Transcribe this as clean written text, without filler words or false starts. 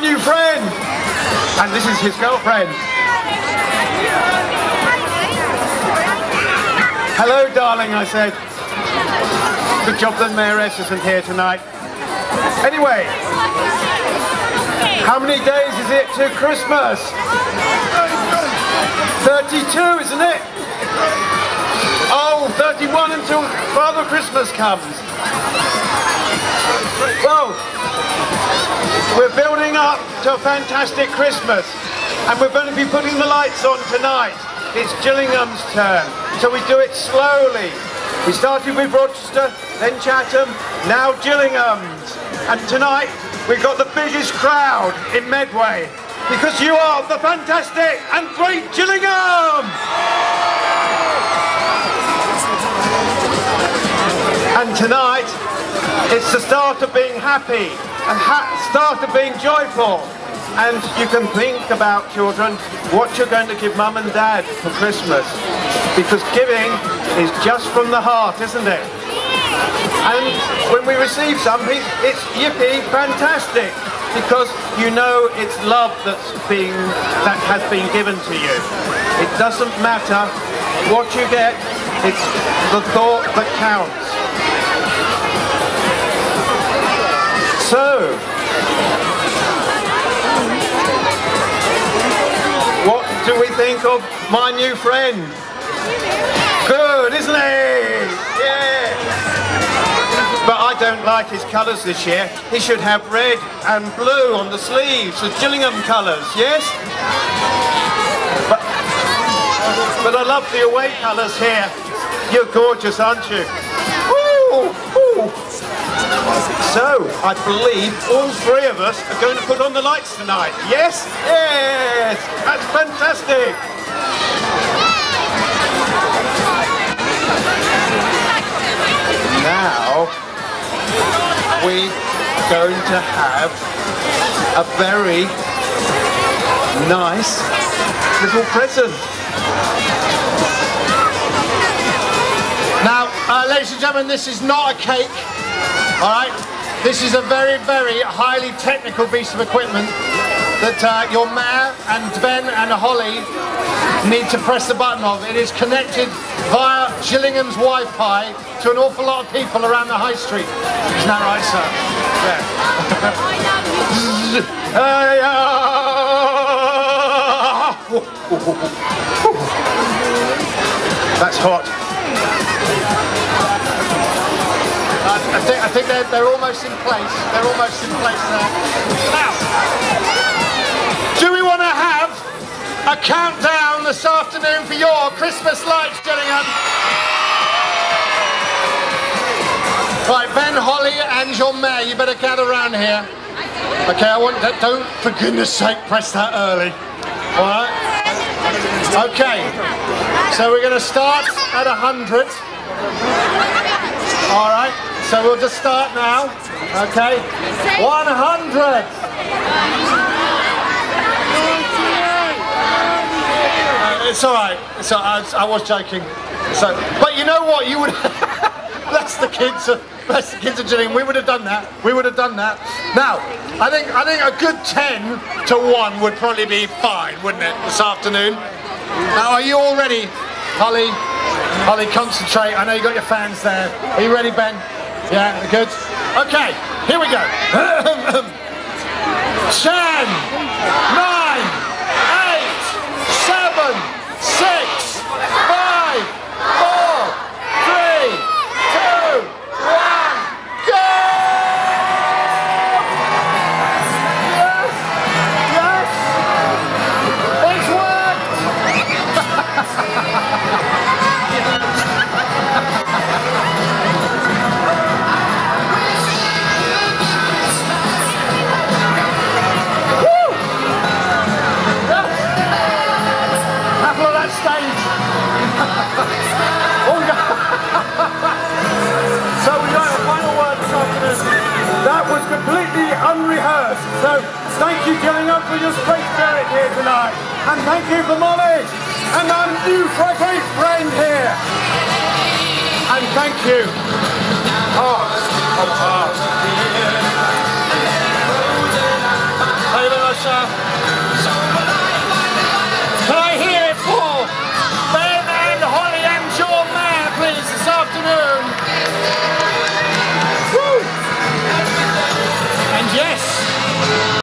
new friend. And this is his girlfriend. Hello, darling, I said. Good job the mayoress isn't here tonight. Anyway, how many days is it to Christmas? 32, isn't it? Oh, 31 until Father Christmas comes. Well, we're building up to a fantastic Christmas, and we're going to be putting the lights on tonight. It's Gillingham's turn, so we do it slowly. We started with Rochester, then Chatham, now Gillingham's. And tonight, we've got the biggest crowd in Medway, because you are the fantastic and great Gillingham! And tonight, it's the start of being happy, and start of being joyful. And you can think about, children, what you're going to give Mum and Dad for Christmas. Because giving is just from the heart, isn't it? And when we receive something, it's yippee, fantastic. Because you know it's love that has been given to you. It doesn't matter what you get, it's the thought that counts. So, what do we think of my new friend? Good, isn't he? Yeah. But I don't like his colours this year. He should have red and blue on the sleeves, the Gillingham colours, yes? But I love the away colours here. You're gorgeous, aren't you? Ooh, ooh. So, I believe all three of us are going to put on the lights tonight, yes? Yes! That's fantastic! Now, we're going to have a very nice little present. Now, ladies and gentlemen, this is not a cake, all right? This is a very, very highly technical piece of equipment that your mayor and Ben and Holly need to press the button of. It is connected via Gillingham's Wi-Fi to an awful lot of people around the high street. Isn't that right, sir? Yeah. That's hot. I think they're almost in place. They're almost in place now. Now, do we want to have a countdown this afternoon for your Christmas lights, Gillingham? Right, Ben, Holly, and your mayor, you better gather round here. Okay, I want that. Don't, for goodness sake, press that early. All right. Okay. So we're going to start at 100. All right. So we'll just start now. Okay. 100. It's all right. So I was joking. So, but you know what? You would. Bless the kids. Bless the kids of Gillingham. We would have done that. We would have done that. Now, I think a good 10 to 1 would probably be fine, wouldn't it? This afternoon. Now, are you all ready, Holly? Holly, concentrate. I know you got your fans there. Are you ready, Ben? Yeah, good. Okay, here we go. 10, 9, 8, 7, 6, 5, 4, 3, 2, 1, go! Yes! Yes! It's worked! So we got a final word this afternoon. That was completely unrehearsed. So thank you, Gillingham, for your great spirit here tonight. And thank you for Molly and our new great friend here. And thank you. Hearts of hearts. sir.